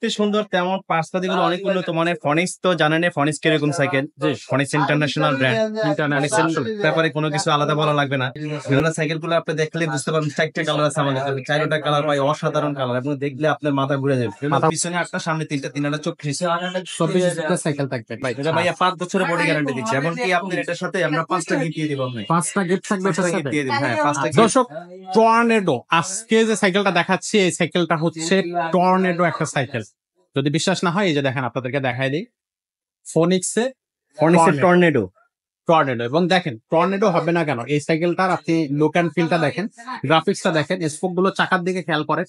দেখতে সুন্দর তেমন পার্টসপাতিগুলো অনেক উন্নত মানের। ফনিক্স তো জানেন, ফনিক্স কিরকম সাইকেল, যে ফনিক্স ইন্টারন্যাশনাল ব্র্যান্ড। ইন্টারন্যাশনাল ব্যাপারে কোনো কিছু আলাদা বলা লাগবে না। এগুলো সাইকেল গুলো আপনি দেখলে বুঝতে পারবেন, চারটে কালার আছে আমাদের, চারটা কালার পাই, অসাধারণ কালার। আপনি দেখলে আপনার মাথা ঘুরে যাবে। পিছনে একটা, সামনে তিনটা, তিনটা চোখ সাইকেল থাকবে ভাই। এটা ভাইয়া 5 বছরের বডি গ্যারান্টি দিচ্ছে। এমনকি আপনার এটার সাথে আমরা 5টা গিফট দিয়ে দিব। আপনি 5টা গিফট থাকবে এটার সাথে। দিয়ে দিব। হ্যাঁ, 5টা দর্শক, টর্নেডো, আজকে যে সাইকেলটা দেখাচ্ছি এই সাইকেলটা হচ্ছে টর্নেডো একটা সাইকেল। যদি বিশ্বাস না হয় এই যে দেখেন, আপনাদেরকে দেখাই দিই, ফনিক্সের টর্নেডো। টর্নেডো। এবং দেখেন, টর্নেডো হবে না কেন, এই সাইকেলটার আপনি লুক অ্যান্ড ফিলটা দেখেন, গ্রাফিক্সটা দেখেন, স্পোক গুলো চাকার দিকে খেয়াল করেন,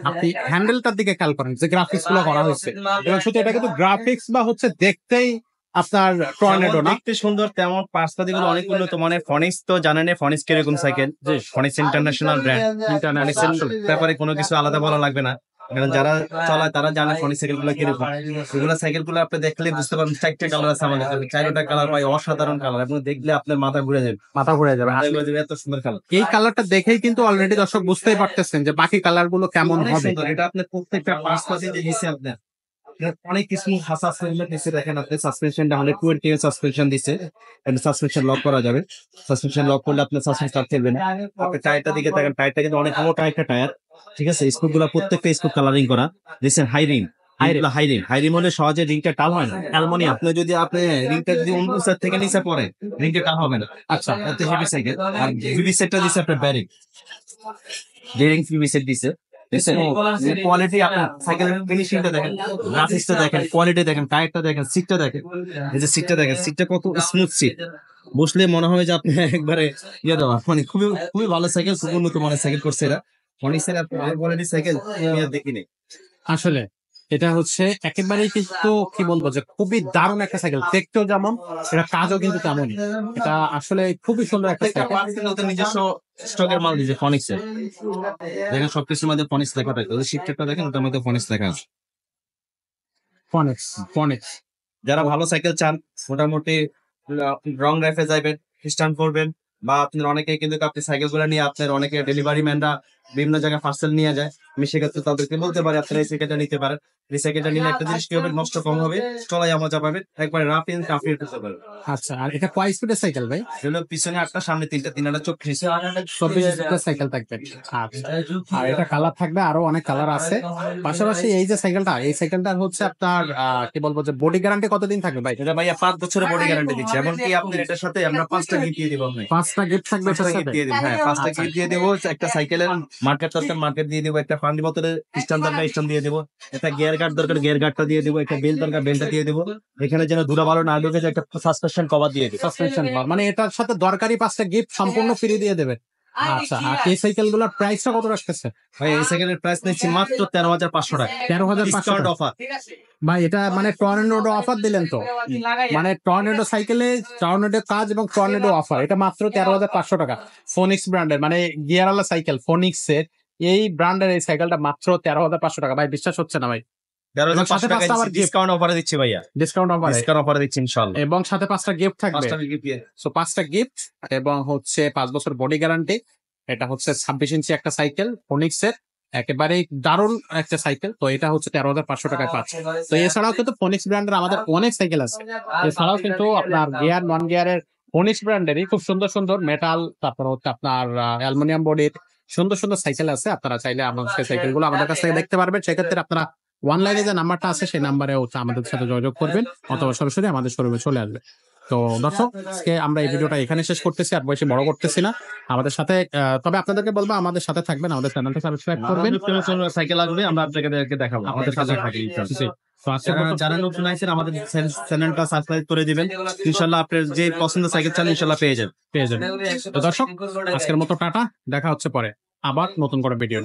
আপনি হ্যান্ডেলটার দিকে খেয়াল করেন যে গ্রাফিক্স গুলো করা হয়েছে। এবং শুধু এটা কিন্তু গ্রাফিক্স বা হচ্ছে দেখতেই আপনার টর্নেডো না, দেখতে সুন্দর তেমন পার্টসপাতিগুলো অনেক উন্নত মানের। ফনিক্স তো জানেন, ফনিক্স কিরকম সাইকেল, যে ফনিক্স ইন্টারন্যাশনাল ব্র্যান্ড। ইন্টারন্যাশনাল ব্যাপারে কোনো কিছু আলাদা বলা লাগবে না, কারণ যারা চালায় তারা জানে ফনিক্স সাইকেল গুলো কিরকম। এগুলো সাইকেল গুলো আপনি দেখলে বুঝতে পারবেন, চারটে কালার আছে আমাদের, চারটা কালার পাই, অসাধারণ কালার। আপনি দেখলে আপনার মাথা ঘুরে যাবে। এত সুন্দর কালার। এই কালারটা দেখেই কিন্তু অলরেডি দর্শক বুঝতেই পারতেছেন যে বাকি কালার গুলো কেমন হবে। এটা আপনার প্রত্যেকটা পার্টসপাতি যে দিচ্ছে আপনার অনেক কিছু সাসপেনশন দিচ্ছে। দেখেন আপনি সাসপেনশনটা 120 এর সাসপেনশন দিচ্ছে। সাসপেনশন লক করা যাবে। সাসপেনশন লক করলে আপনার সাসপেনশন ফেলবে না। আপনি টায়ারটা দিকে দেখেন, টায়ারটা কিন্তু অনেক মোটা একটা টায়ার, ঠিক আছে। স্কুপ গুলো প্রত্যেকটা স্কুপ কালারিং করা দিচ্ছেন। হাই রিম হলে সহজে রিংটা টাল হয় না। অ্যালুমিনিয়াম আপনি যদি আপনি রিংটা যদি উঁচা থেকে নিচে পড়ে, রিংটা টাল হবে না। আচ্ছা, এত হেভি সাইকেল। আর ভিভি সেটটা দিচ্ছে আপনার ব্যারিং, ডেরিং ভিভি সেট দিচ্ছে। কোয়ালিটি আপনার সাইকেলের ফিনিশিংটা দেখেন, গ্রাফিক্সটা দেখেন, কোয়ালিটি দেখেন, টায়ারটা দেখেন, সিটটা দেখেন। এই যে সিটটা দেখেন, সিটটা কত স্মুথ সিট, বসলে মনে হয় যে আপনি একবারে ইয়ে দেওয়া। মানে খুবই খুবই ভালো সাইকেল, খুব উন্নত মানের সাইকেল করছে এরা। ফনিক্সের কোয়ালিটি সাইকেল আমি আর দেখিনি। আসলে এটা হচ্ছে একেবারেই কিন্তু কি বলবো যে খুবই দারুণ একটা সাইকেল, দেখতেও যেমন, এটা কাজও কিন্তু তেমনই। এটা আসলে খুবই সুন্দর একটা সাইকেল। নিজস্ব স্টকের মাল দিয়েছে ফনিক্সের। দেখেন সবকিছুর মধ্যে ফনিক্স লেখা থাকে। ওই শিফটারটা দেখেন, ওটার মধ্যে ফনিক্স লেখা আছে। ফনিক্স যারা ভালো সাইকেল চান, মোটামুটি রং রেফে যাবেন, খ্রিস্টান করবেন, বা আপনার অনেকে কিন্তু আপনি সাইকেল গুলো নিয়ে আপনার অনেকে ডেলিভারি ম্যানরা বিভিন্ন জায়গায় পার্সেল নিয়ে যায়। আমি সেক্ষেত্রে তাদেরকে বলতে পারি আপনারা এই সাইকেলটা নিতে পারেন। এই সাইকেলটা নিলে একটা জিনিস কি হবে, নষ্ট কম হবে, চলাই মজা পাবেন, একবারে রাফ ইন টাফ ইন করতে পারবেন। আচ্ছা, আর এটা কয় স্পিডের সাইকেল ভাই? এগুলো পিছনে একটা, সামনে তিনটা, তিনটা চোখ খিসে 24 স্পিডের সাইকেল থাকবে। আচ্ছা, আর এটা কালার থাকবে, আরো অনেক কালার আছে। পাশাপাশি এই যে সাইকেলটা, এই সাইকেলটা হচ্ছে আপনার কি বলবো যে বডি গ্যারান্টি কতদিন থাকবে ভাই? এটা ভাইয়া 5 বছরের বডি গ্যারান্টি দিচ্ছে। এমনকি আপনার এটার সাথে আমরা 5টা গিফট দিয়ে দিব। আপনি 5টা গিফট থাকবে এটার সাথে? দিয়ে দিব। হ্যাঁ, 5টা গিফট দিয়ে দেবো। একটা সাইকেলের মার্কেট দরকার মার্কেট দিয়ে দেবো, একটা পানি বোতলের স্ট্যান্ড দরকার স্ট্যান্ড দিয়ে দেবো, একটা গিয়ার গার্ড দরকার গিয়ার গার্ডটা দিয়ে দেবো, একটা বেল্ট দরকার বেল্টটা দিয়ে দেবো। এখানে যেন ধুলা ভালো না ঢোকে, একটা সাসপেনশন কভার দিয়ে দেবো। সাসপেনশন কভার, মানে এটার সাথে দরকারি 5টা গিফট সম্পূর্ণ ফ্রি দিয়ে দেবে। আচ্ছা, আর এই সাইকেল গুলোর প্রাইসটা কত রাখতেছে ভাই? এই সাইকেলের প্রাইস নিচ্ছি মাত্র 13,500 টাকা। 13,500 অফার ভাই। এটা মানে টর্নেডো অফার দিলেন তো, মানে টর্নেডো সাইকেলে টর্নেডো কাজ এবং টর্নেডো অফার, এটা মাত্র 13,500 টাকা। ফোনিক্স ব্র্যান্ডের, মানে গিয়ারওয়ালা সাইকেল, ফোনিক্সের এই ব্র্যান্ডের এই সাইকেলটা মাত্র 13,500 টাকা। ভাই বিশ্বাস হচ্ছে না ভাই। ডিসকাউন্ট অফারে দিচ্ছি ভাইয়া, ডিসকাউন্ট অফারে দিচ্ছি ইনশাআল্লাহ। এবং সাথে 5টা গিফট থাকবে। 5টা গিফট এবং হচ্ছে 5 বছর বডি গ্যারান্টি। এটা হচ্ছে 26 ইঞ্চি একটা সাইকেল ফোনিক্সের, একেবারে দারুণ একটা সাইকেল। তো এটা হচ্ছে 13,500 টাকায় পাচ্ছে। তো এছাড়াও কিন্তু ফোনিক্স ব্র্যান্ডের আমাদের অনেক সাইকেল আছে। এছাড়াও কিন্তু আপনার গিয়ার নন গিয়ারের ফোনিক্স ব্র্যান্ডেরই খুব সুন্দর সুন্দর মেটাল, তারপর হচ্ছে আপনার অ্যালুমিনিয়াম বডির সুন্দর সুন্দর সাইকেল আছে। আপনারা চাইলে আমাদের সাইকেল গুলো আমাদের কাছ থেকে দেখতে পারবেন। সেক্ষেত্রে আপনারা অনলাইনে যে নাম্বারটা আছে সেই নাম্বারে হচ্ছে আমাদের সাথে যোগাযোগ করবেন, অথবা সরাসরি আমাদের শোরুমে চলে আসবে। তো দর্শক, আজকে আমরা এই ভিডিওটা এখানে শেষ করতেছি, আর বেশি বড় করতেছি না। আমাদের সাথে তবে আপনাদেরকে বলবো, আমাদের সাথে থাকবেন, আমাদের চ্যানেলটা সাবস্ক্রাইব করবেন। সাইকেল আসবে, আমরা আপনাদেরকে দেখাবো। আমাদের কাছে থাকি। যারা নতুন আছেন আমাদের চ্যানেলটা সাবস্ক্রাইব করে দিবেন। ইনশাআল্লাহ আপনার যে পছন্দের সাইকেল চান ইনশাআল্লাহ পেয়ে যাবেন। তো দর্শক, আজকের মতো টাটা, দেখা হচ্ছে পরে আবার নতুন করে ভিডিও।